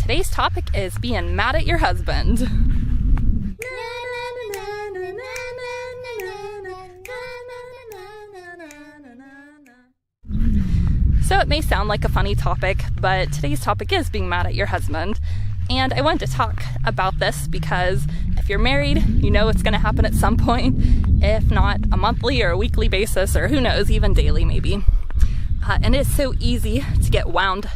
today's topic is being mad at your husband. So it may sound like a funny topic, but today's topic is being mad at your husband. And I wanted to talk about this because if you're married, you know it's going to happen at some point, if not a monthly or a weekly basis, or who knows, even daily maybe. And it's so easy to get wound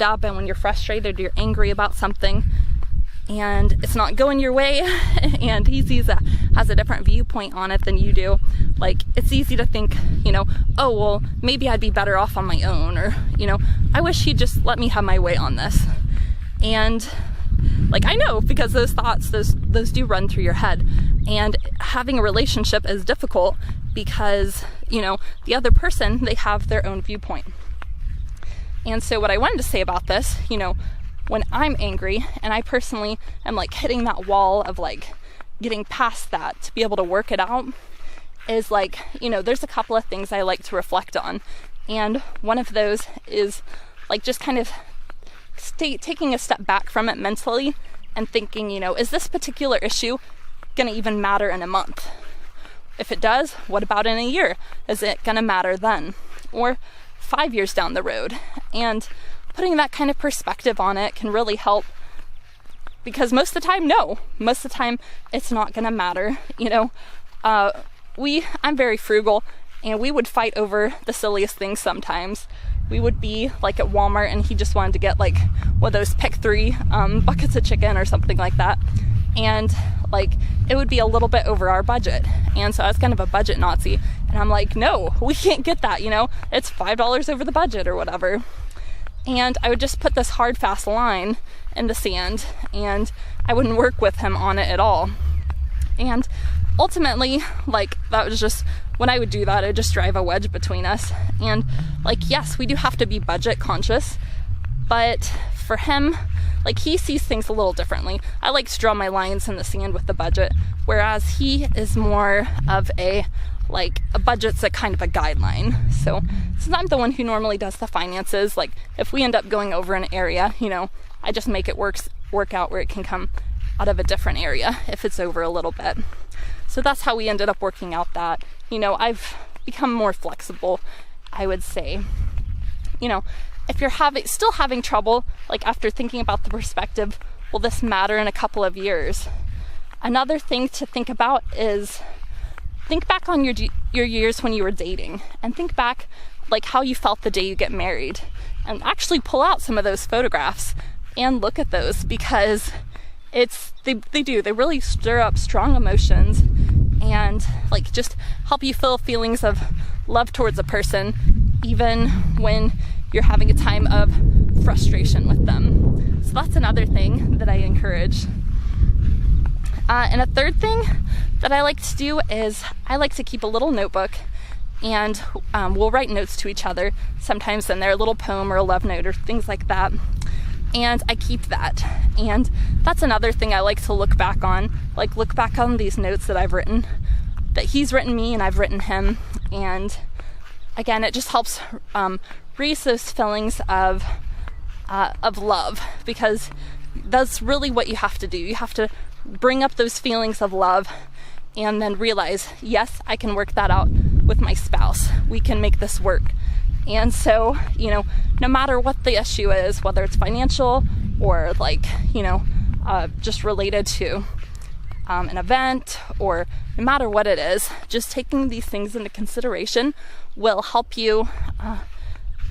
up, and when you're frustrated, you're angry about something, and it's not going your way, and he has a different viewpoint on it than you do. Like, it's easy to think, oh, well, maybe I'd be better off on my own, or, I wish he'd just let me have my way on this. And, I know, because those thoughts, those do run through your head, and having a relationship is difficult because, the other person, they have their own viewpoint. And so what I wanted to say about this, when I'm angry and I personally am hitting that wall of getting past that to be able to work it out, is there's a couple of things I like to reflect on. And one of those is just kind of taking a step back from it mentally and thinking, is this particular issue going to even matter in a month? If it does, what about in a year? Is it going to matter then? Or 5 years down the road? And putting that kind of perspective on it can really help, because most of the time, no. Most of the time, it's not going to matter. I'm very frugal, and we would fight over the silliest things sometimes. We would be at Walmart, and he just wanted to get one of those pick 3 buckets of chicken or something like that. And it would be a little bit over our budget. And so I was kind of a budget Nazi. And I'm no, we can't get that, it's $5 over the budget or whatever. And I would just put this hard, fast line in the sand, and I wouldn't work with him on it at all. And ultimately, that was just, when I would do that, it would just drive a wedge between us. And yes, we do have to be budget conscious, but for him, he sees things a little differently. I like to draw my lines in the sand with the budget, whereas he is more of a budget's a kind of a guideline. So since I'm the one who normally does the finances, if we end up going over an area, I just make it work out where it can come out of a different area if it's over a little bit. So that's how we ended up working out that, I've become more flexible, I would say. If you're still having trouble, after thinking about the perspective, will this matter in a couple of years? Another thing to think about is think back on your years when you were dating, and think back how you felt the day you get married, and actually pull out some of those photographs and look at those, because they really stir up strong emotions and just help you feel feelings of love towards a person, even when you're having a time of frustration with them. So that's another thing that I encourage. And a third thing that I like to do is I like to keep a little notebook, and we'll write notes to each other, sometimes in there, a little poem or a love note or things like that. And I keep that. And that's another thing I like to look back on. Look back on these notes that I've written, that he's written me and I've written him. And again, it just helps raise those feelings of love, because that's really what you have to do. You have to bring up those feelings of love and then realize, yes, I can work that out with my spouse. We can make this work. And so, no matter what the issue is, whether it's financial or just related to an event, or no matter what it is, just taking these things into consideration will help you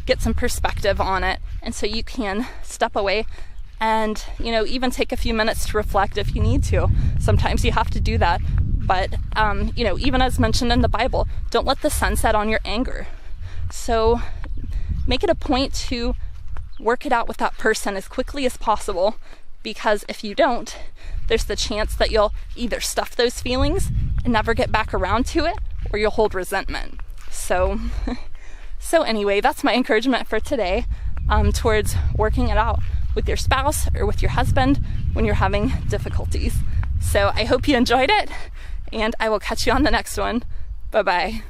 get some perspective on it. And so you can step away and, even take a few minutes to reflect if you need to. Sometimes you have to do that. But, even as mentioned in the Bible, don't let the sun set on your anger. So make it a point to work it out with that person as quickly as possible, because if you don't, there's the chance that you'll either stuff those feelings and never get back around to it, or you'll hold resentment. So anyway, that's my encouragement for today, towards working it out with your spouse or with your husband when you're having difficulties. So I hope you enjoyed it, and I will catch you on the next one. Bye-bye.